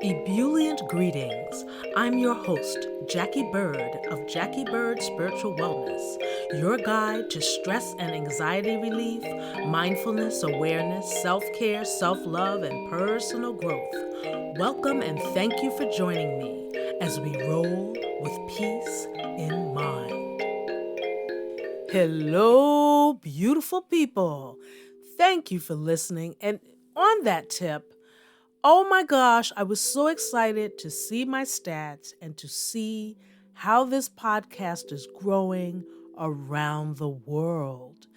Ebullient greetings. I'm your host, Jacquie Bird of Jacquie Bird Spiritual Wellness, your guide to stress and anxiety relief, mindfulness, awareness, self-care, self-love, and personal growth. Welcome and thank you for joining me as we roll with peace in mind. Hello, beautiful people. Thank you for listening. And on that tip, oh my gosh, I was so excited to see my stats and to see how this podcast is growing around the world.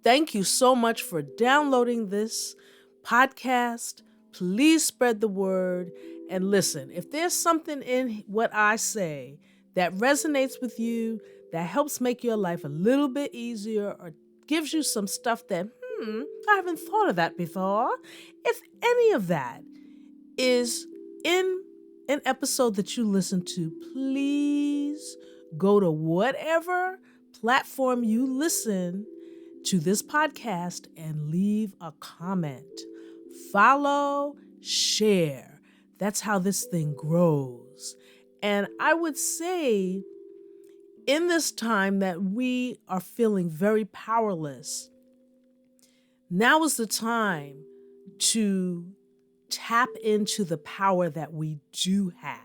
Thank you so much for downloading this podcast. Please spread the word. And listen, if there's something in what I say that resonates with you, that helps make your life a little bit easier or gives you some stuff that, I haven't thought of that before. If any of that is in an episode that you listen to, please go to whatever platform you listen to this podcast and leave a comment. Follow, share. That's how this thing grows. And I would say in this time that we are feeling very powerless, now is the time to tap into the power that we do have.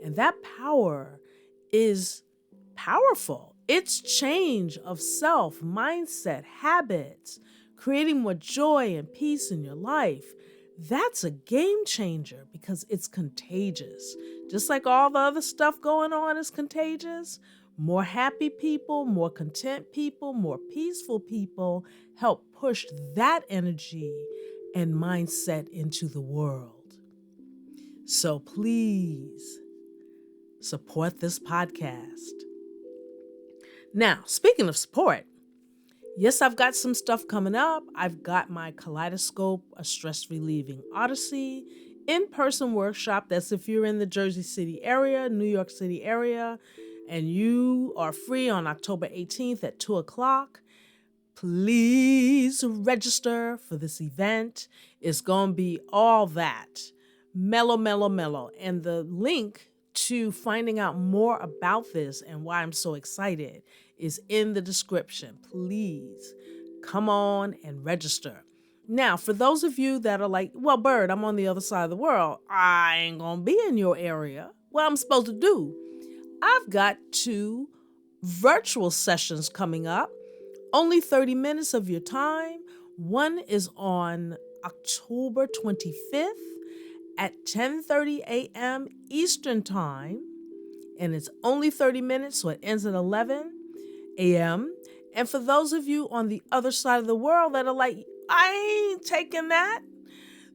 And that power is powerful. It's change of self, mindset, habits, creating more joy and peace in your life. That's a game changer because it's contagious. Just like all the other stuff going on is contagious, more happy people, more content people, more peaceful people help push that energy and mindset into the world. So please support this podcast. Now, speaking of support, yes, I've got some stuff coming up. I've got my Kaleidoscope, a stress relieving odyssey, in-person workshop. That's if you're in the Jersey City area, New York City area, and you are free on October 18th at 2 o'clock. Please register for this event. It's going to be all that. Mellow, mellow, mellow. And the link to finding out more about this and why I'm so excited is in the description. Please come on and register. Now, for those of you that are like, well, Bird, I'm on the other side of the world. I ain't going to be in your area. What I'm supposed to do? I've got 2 virtual sessions coming up. Only 30 minutes of your time. One is on October 25th at 10:30 a.m. Eastern Time. And it's only 30 minutes, so it ends at 11 a.m. And for those of you on the other side of the world that are like, I ain't taking that.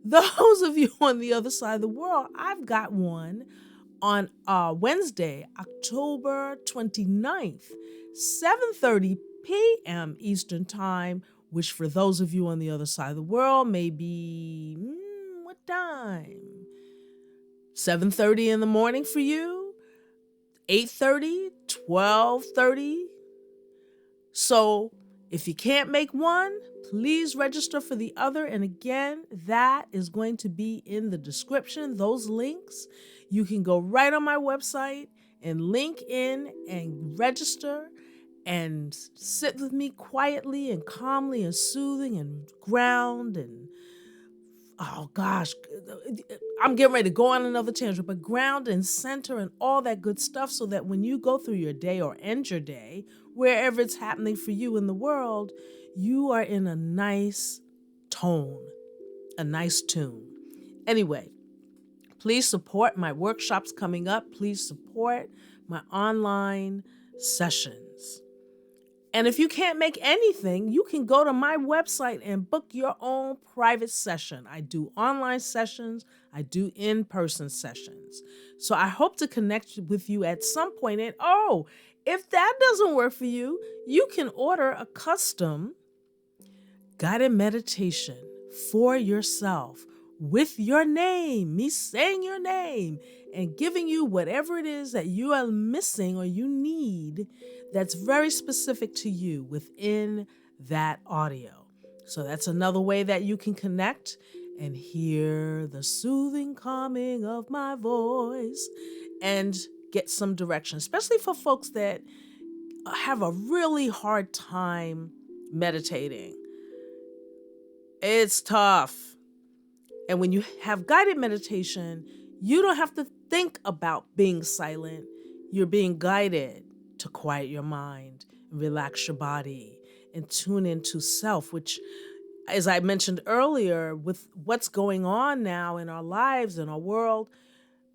Those of you on the other side of the world, I've got one on Wednesday, October 29th, 7:30 p.m. Eastern Time, which for those of you on the other side of the world may be, what time? 7:30 in the morning for you? 8:30? 12:30? So if you can't make one, please register for the other. And again, that is going to be in the description. Those links, you can go right on my website and link in and register and sit with me quietly and calmly and soothing and ground and, oh gosh, I'm getting ready to go on another tangent, but ground and center and all that good stuff so that when you go through your day or end your day, wherever it's happening for you in the world, you are in a nice tone, a nice tune. Anyway, please support my workshops coming up. Please support my online sessions. And if you can't make anything, you can go to my website and book your own private session. I do online sessions. I do in-person sessions. So I hope to connect with you at some point. And if that doesn't work for you, you can order a custom guided meditation for yourself with your name, me saying your name and giving you whatever it is that you are missing or you need that's very specific to you within that audio. So that's another way that you can connect and hear the soothing calming of my voice and get some direction, especially for folks that have a really hard time meditating. It's tough. And when you have guided meditation, you don't have to think about being silent. You're being guided to quiet your mind, relax your body, and tune into self, which, as I mentioned earlier, with what's going on now in our lives, in our world,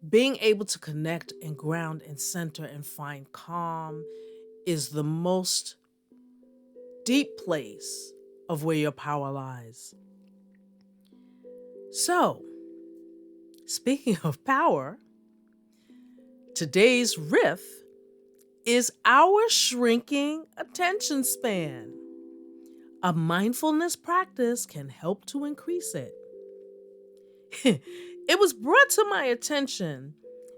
being able to connect and ground and center and find calm is the most deep place of where your power lies. So, speaking of power, today's riff is our shrinking attention span. A mindfulness practice can help to increase it. It was brought to my attention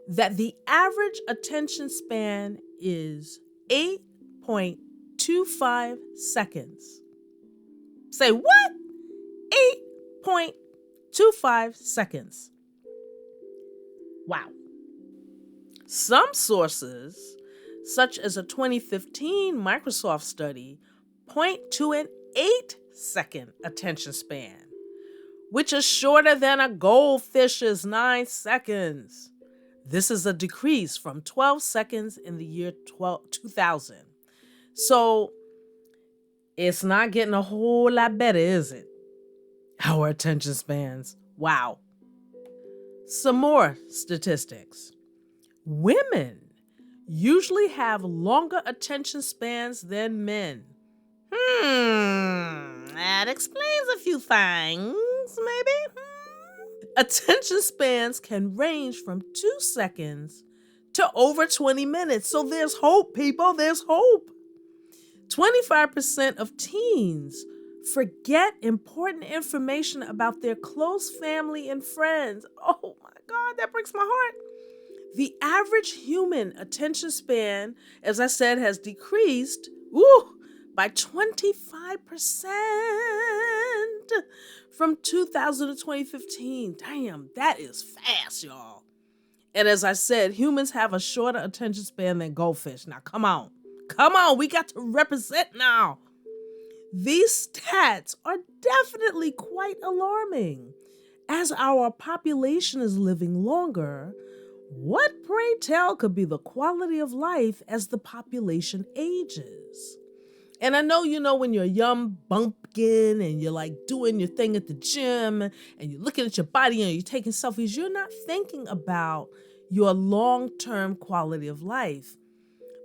that the average attention span is 8.25 seconds. Say what? 8.25 seconds. Wow. Some sources, such as a 2015 Microsoft study, point to an 8-second attention span, which is shorter than a goldfish's 9 seconds. This is a decrease from 12 seconds in the year 2000. So it's not getting a whole lot better, is it? Our attention spans. Wow. Some more statistics. Women usually have longer attention spans than men. That explains a few things, maybe. Attention spans can range from 2 seconds to over 20 minutes. So there's hope, people. There's hope. 25% of teens forget important information about their close family and friends. Oh my God, that breaks my heart. The average human attention span, as I said, has decreased by 25% from 2000 to 2015. Damn, that is fast, y'all. And as I said, humans have a shorter attention span than goldfish. Now, come on. Come on, we got to represent now. These stats are definitely quite alarming. As our population is living longer, what, pray tell, could be the quality of life as the population ages? And I know, when you're a young bumpkin and you're like doing your thing at the gym and you're looking at your body and you're taking selfies, you're not thinking about your long-term quality of life.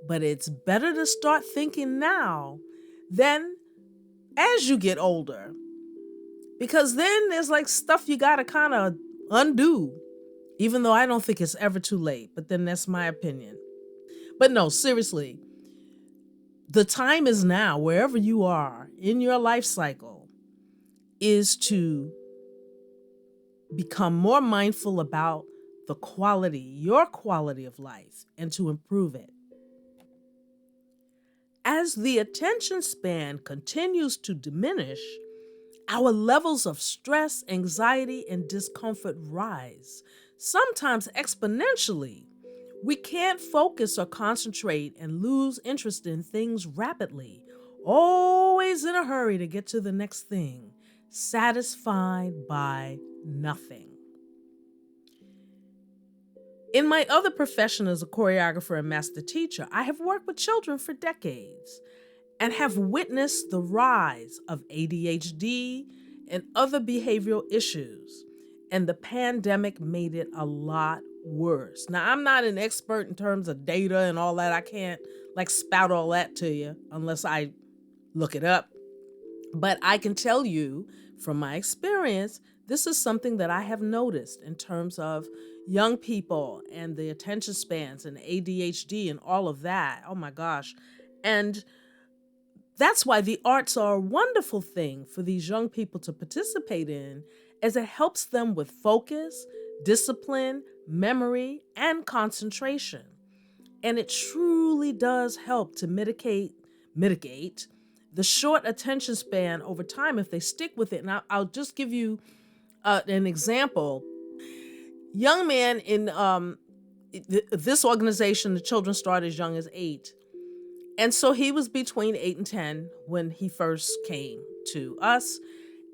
But it's better to start thinking now than as you get older. Because then there's like stuff you gotta kind of undo. Even though I don't think it's ever too late, but then that's my opinion. But no, seriously, the time is now, wherever you are in your life cycle, is to become more mindful about your quality of life, and to improve it. As the attention span continues to diminish, our levels of stress, anxiety, and discomfort rise, sometimes exponentially. We can't focus or concentrate and lose interest in things rapidly, always in a hurry to get to the next thing, satisfied by nothing. In my other profession as a choreographer and master teacher, I have worked with children for decades and have witnessed the rise of ADHD and other behavioral issues. And the pandemic made it a lot worse. Now, I'm not an expert in terms of data and all that. I can't spout all that to you unless I look it up. But I can tell you from my experience, this is something that I have noticed in terms of young people and the attention spans and ADHD and all of that. Oh my gosh. And that's why the arts are a wonderful thing for these young people to participate in, as it helps them with focus, discipline, memory, and concentration. And it truly does help to mitigate the short attention span over time if they stick with it. And I'll just give you an example. Young man in this organization, the children start as young as 8. And so he was between 8 and 10 when he first came to us.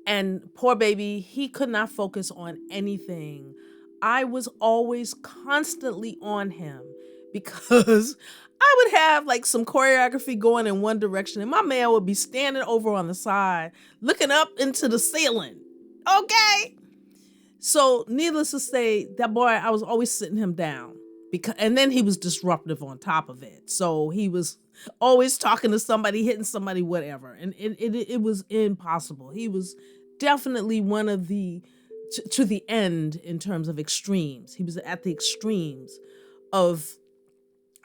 And poor baby, he could not focus on anything. I was always constantly on him because I would have like some choreography going in one direction, and my man would be standing over on the side, looking up into the ceiling. Okay. So, needless to say, that boy, I was always sitting him down and then he was disruptive on top of it. So he was always talking to somebody, hitting somebody, whatever, and it was impossible. He was definitely one of the to the end in terms of extremes. He was at the extremes of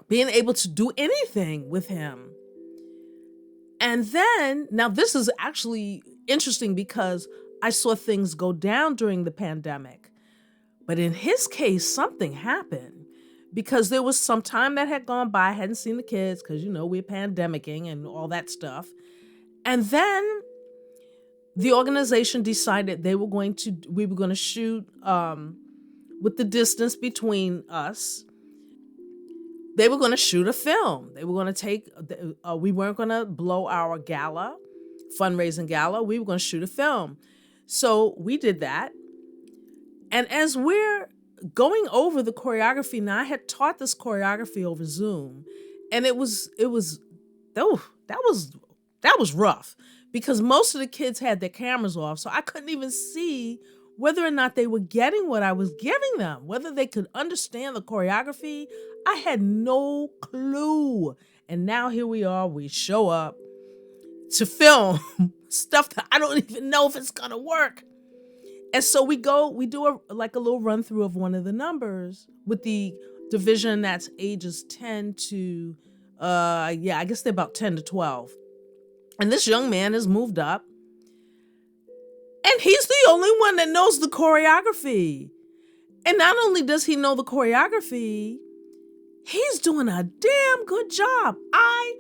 being able to do anything with him. And then, now this is actually interesting because I saw things go down during the pandemic. But in his case, something happened because there was some time that had gone by. I hadn't seen the kids because, we're pandemicking and all that stuff. And then the organization decided we were going to shoot with the distance between us. They were going to shoot a film. They were going to we weren't going to blow our gala, fundraising gala. We were going to shoot a film. So we did that. And as we're going over the choreography, now I had taught this choreography over Zoom, and that was rough because most of the kids had their cameras off. So I couldn't even see whether or not they were getting what I was giving them, whether they could understand the choreography. I had no clue. And now here we are, we show up to film stuff that I don't even know if it's gonna work. And so we do a little run through of one of the numbers with the division that's ages 10 to, I guess they're about 10 to 12. And this young man has moved up. And he's the only one that knows the choreography. And not only does he know the choreography, he's doing a damn good job. I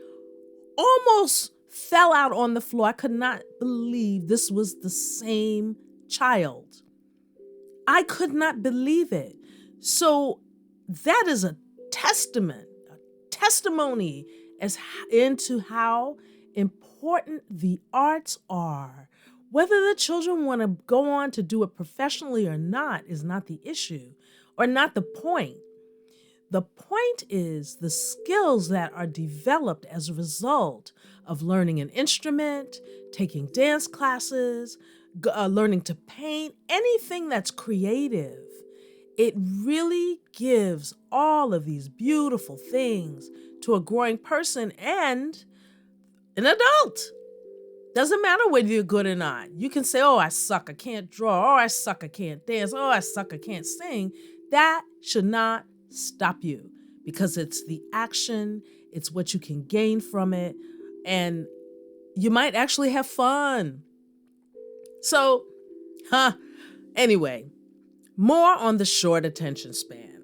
almost fell out on the floor. I could not believe this was the same child. I could not believe it. So that is a testimony into how important the arts are. Whether the children want to go on to do it professionally or not is not the issue, or not the point. The point is the skills that are developed as a result of learning an instrument, taking dance classes, learning to paint, anything that's creative. It really gives all of these beautiful things to a growing person and an adult. Doesn't matter whether you're good or not. You can say, oh, I suck, I can't draw. Oh, I suck, I can't dance. Oh, I suck, I can't sing. That should not stop you because it's the action, it's what you can gain from it, and you might actually have fun. So, anyway, more on the short attention span.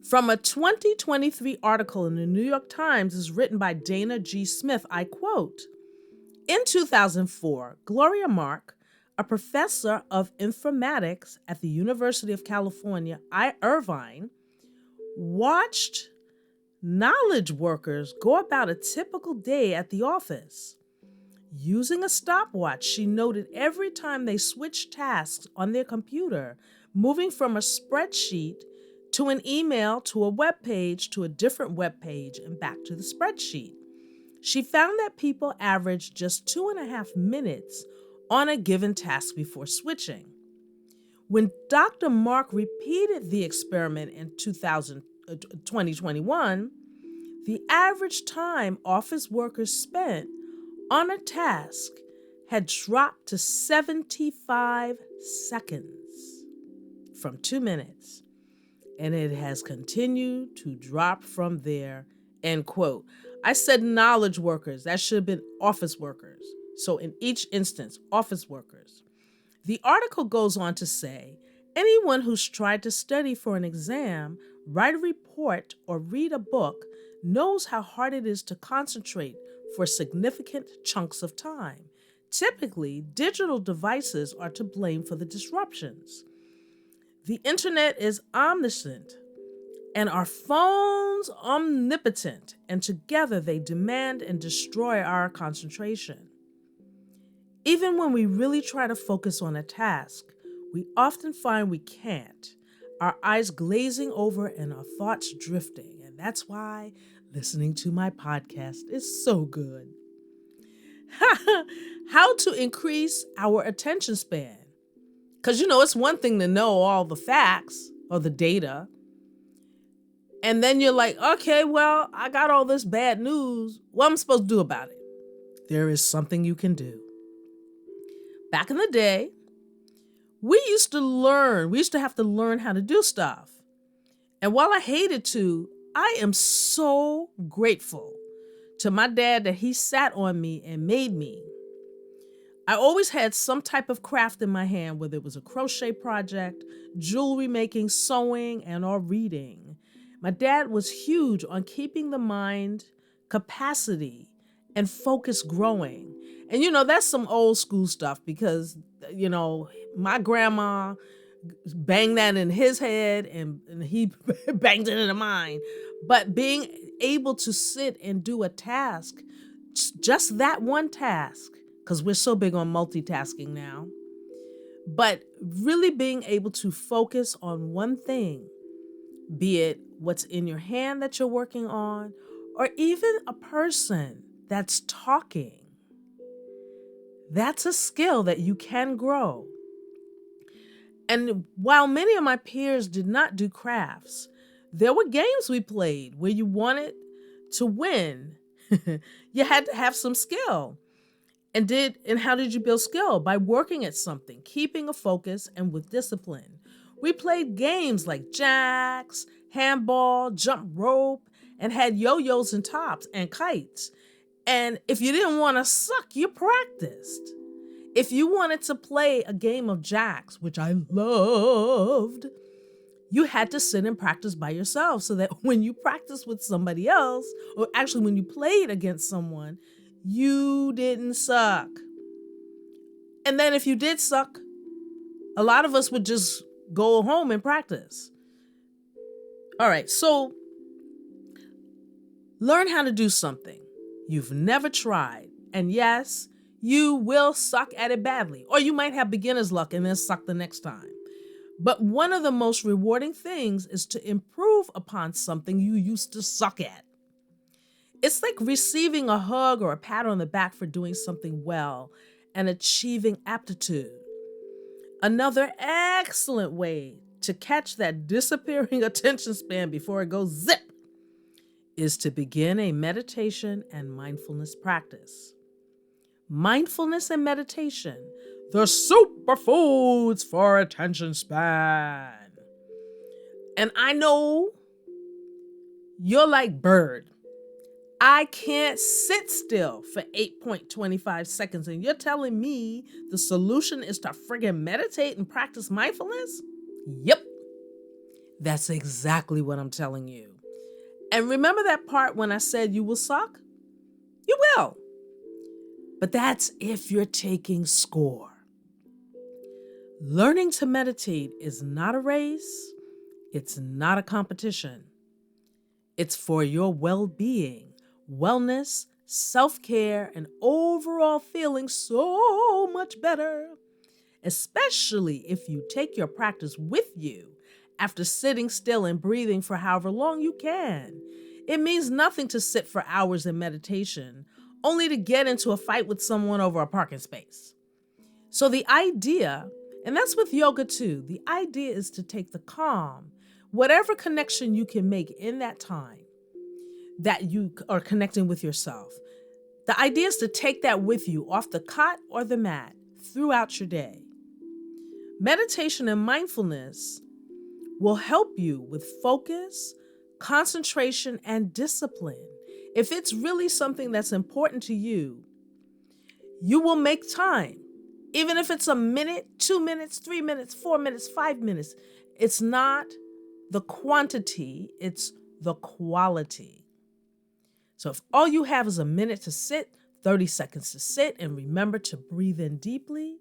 From a 2023 article in the New York Times is written by Dana G. Smith, I quote, "In 2004, Gloria Mark, a professor of informatics at the University of California, Irvine, watched knowledge workers go about a typical day at the office. Using a stopwatch, she noted every time they switched tasks on their computer, moving from a spreadsheet to an email to a web page to a different web page and back to the spreadsheet. She found that people averaged just 2.5 minutes on a given task before switching. When Dr. Mark repeated the experiment in 2021, the average time office workers spent on a task had dropped to 75 seconds from 2 minutes, and it has continued to drop from there," end quote. I said knowledge workers. That should have been office workers. So in each instance, office workers. The article goes on to say, anyone who's tried to study for an exam, write a report, or read a book knows how hard it is to concentrate for significant chunks of time. Typically, digital devices are to blame for the disruptions. The internet is omniscient and our phones omnipotent, and together they demand and destroy our concentration. Even when we really try to focus on a task, we often find we can't. Our eyes glazing over and our thoughts drifting. And that's why listening to my podcast is so good. How to increase our attention span. Because, it's one thing to know all the facts or the data. And then you're like, okay, well, I got all this bad news. What am I supposed to do about it? There is something you can do. Back in the day, we used to have to learn how to do stuff. And while I hated to, I am so grateful to my dad that he sat on me and made me. I always had some type of craft in my hand, whether it was a crochet project, jewelry making, sewing, and or reading. My dad was huge on keeping the mind capacity and focus growing. And that's some old school stuff because, my grandma banged that in his head and he banged it into mine. But being able to sit and do a task, just that one task, because we're so big on multitasking now, but really being able to focus on one thing, be it what's in your hand that you're working on, or even a person that's talking. That's a skill that you can grow. And while many of my peers did not do crafts, there were games we played where you wanted to win. You had to have some skill. And how did you build skill? By working at something, keeping a focus, and with discipline. We played games like jacks, handball, jump rope, and had yo-yos and tops and kites. And if you didn't want to suck, you practiced. If you wanted to play a game of jacks, which I loved, you had to sit and practice by yourself so that when you practiced with somebody else, or actually when you played against someone, you didn't suck. And then if you did suck, a lot of us would just go home and practice. All right, so learn how to do something you've never tried. And yes, you will suck at it badly, or you might have beginner's luck and then suck the next time. But one of the most rewarding things is to improve upon something you used to suck at. It's like receiving a hug or a pat on the back for doing something well and achieving aptitude. Another excellent way to catch that disappearing attention span before it goes zip is to begin a meditation and mindfulness practice. Mindfulness and meditation, the superfoods for attention span. And I know you're like Bird. I can't sit still for 8.25 seconds. And you're telling me the solution is to friggin' meditate and practice mindfulness? Yep. That's exactly what I'm telling you. And remember that part when I said you will suck? You will. But that's if you're taking score. Learning to meditate is not a race. It's not a competition. It's for your well-being, wellness, self-care, and overall feeling so much better. Especially if you take your practice with you after sitting still and breathing for however long you can. It means nothing to sit for hours in meditation, only to get into a fight with someone over a parking space. So the idea, and that's with yoga too, the idea is to take the calm, whatever connection you can make in that time that you are connecting with yourself. The idea is to take that with you off the cot or the mat throughout your day. Meditation and mindfulness will help you with focus, concentration, and discipline. If it's really something that's important to you, you will make time. Even if it's a minute, 2 minutes, 3 minutes, 4 minutes, 5 minutes. It's not the quantity, it's the quality. So if all you have is a minute to sit, 30 seconds to sit, and remember to breathe in deeply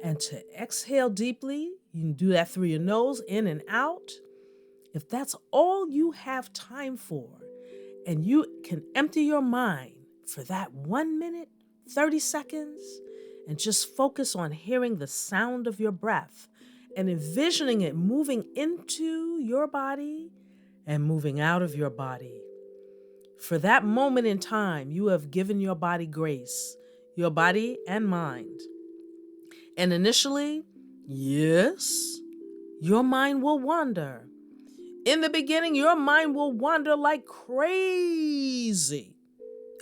and to exhale deeply. You can do that through your nose, in and out. If that's all you have time for, and you can empty your mind for that 1 minute, 30 seconds, and just focus on hearing the sound of your breath and envisioning it moving into your body and moving out of your body. For that moment in time, you have given your body grace, your body and mind. And initially, yes, your mind will wander. In the beginning, your mind will wander like crazy.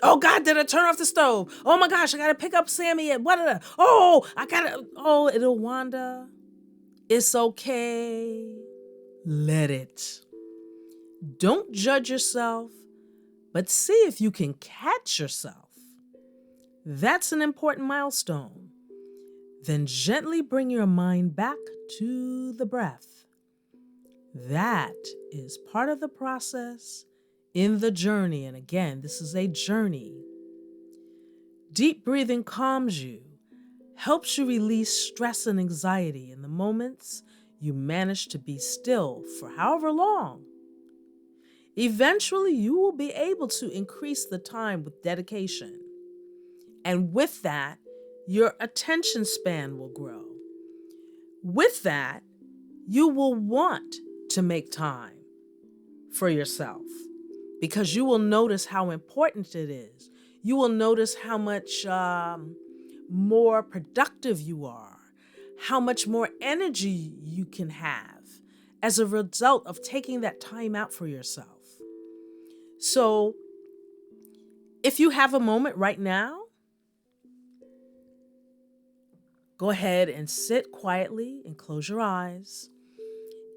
Oh God, did I turn off the stove? Oh my gosh, I gotta pick up Sammy and what? Oh, it'll wander. It's okay. Let it. Don't judge yourself, but see if you can catch yourself. That's an important milestone. Then gently bring your mind back to the breath. That is part of the process in the journey. And again, this is a journey. Deep breathing calms you, helps you release stress and anxiety in the moments you manage to be still for however long. Eventually, you will be able to increase the time with dedication. And with that, your attention span will grow. With that, you will want to make time for yourself because you will notice how important it is. You will notice how much more productive you are, how much more energy you can have as a result of taking that time out for yourself. So, if you have a moment right now, go ahead and sit quietly and close your eyes.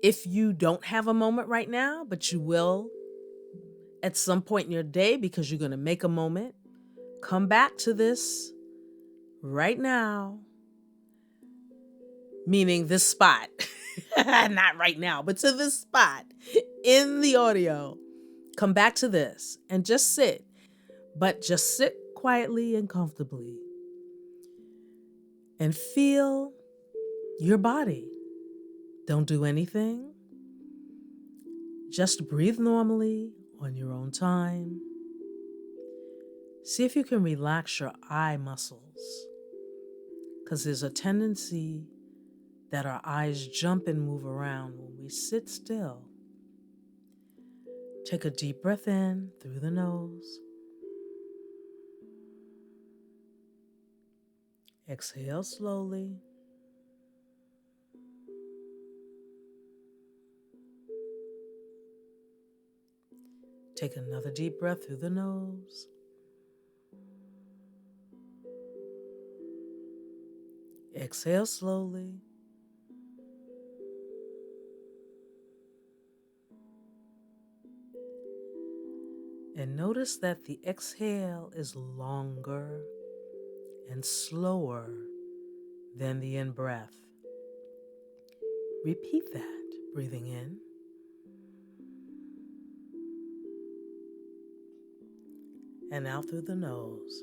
If you don't have a moment right now, but you will at some point in your day because you're going to make a moment, come back to this right now, meaning this spot, not right now, but to this spot in the audio. Come back to this and just sit, but just sit quietly and comfortably and feel your body. Don't do anything. Just breathe normally on your own time. See if you can relax your eye muscles, because there's a tendency that our eyes jump and move around when we sit still. Take a deep breath in through the nose. Exhale slowly. Take another deep breath through the nose. Exhale slowly. And notice that the exhale is longer and slower than the in-breath. Repeat that, breathing in. And out through the nose.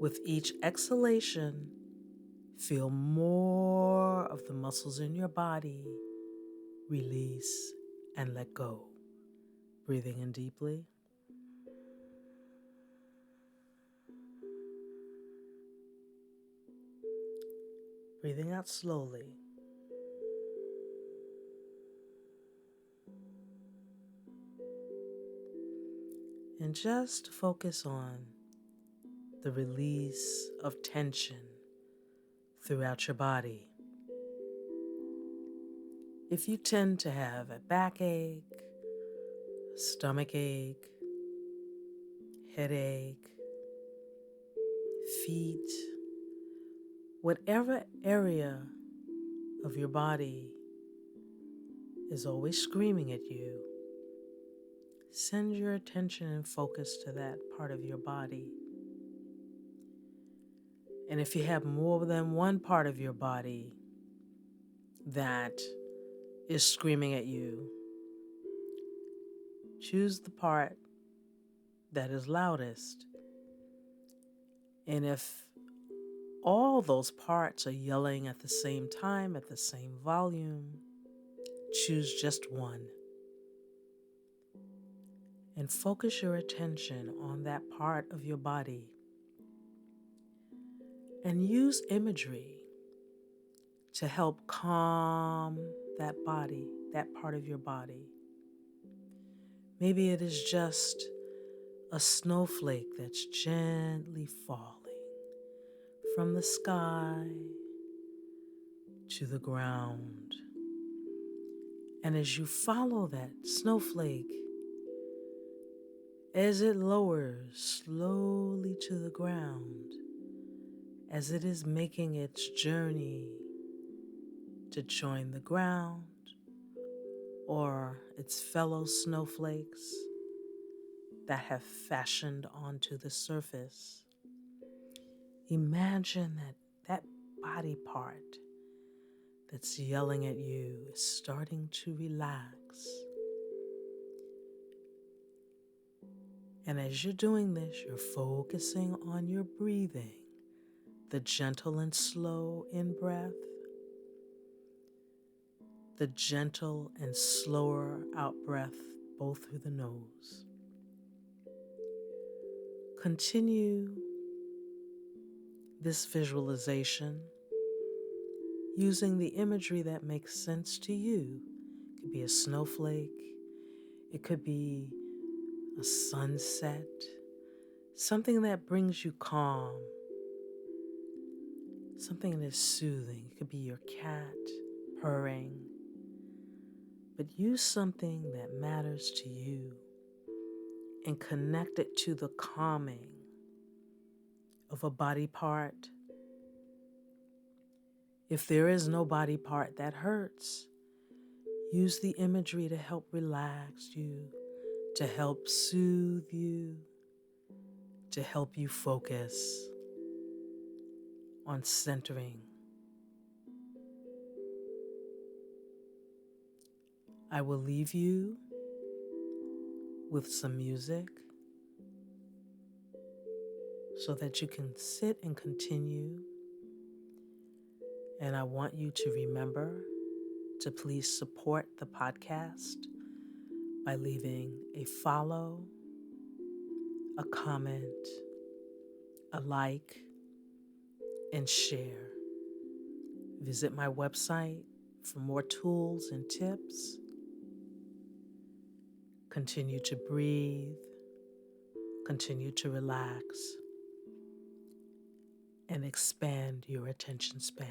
With each exhalation, feel more of the muscles in your body release and let go. Breathing in deeply. Breathing out slowly. And just focus on the release of tension throughout your body. If you tend to have a backache, stomach ache, headache, feet, whatever area of your body is always screaming at you, send your attention and focus to that part of your body. And if you have more than one part of your body that is screaming at you, choose the part that is loudest. And if all those parts are yelling at the same time, at the same volume, choose just one. And focus your attention on that part of your body. And use imagery to help calm that body, that part of your body. Maybe it is just a snowflake that's gently falling from the sky to the ground. And as you follow that snowflake, as it lowers slowly to the ground, as it is making its journey to join the ground or its fellow snowflakes that have fashioned onto the surface, imagine that body part that's yelling at you is starting to relax. And as you're doing this, you're focusing on your breathing, the gentle and slow in-breath, the gentle and slower out-breath, both through the nose. Continue this visualization using the imagery that makes sense to you. It could be a snowflake, it could be a sunset, something that brings you calm, something that is soothing. It could be your cat purring, but use something that matters to you and connect it to the calming of a body part. If there is no body part that hurts, use the imagery to help relax you, to help soothe you, to help you focus on centering. I will leave you with some music so that you can sit and continue. And I want you to remember to please support the podcast by leaving a follow, a comment, a like, and share. Visit my website for more tools and tips. Continue to breathe, continue to relax, and expand your attention span.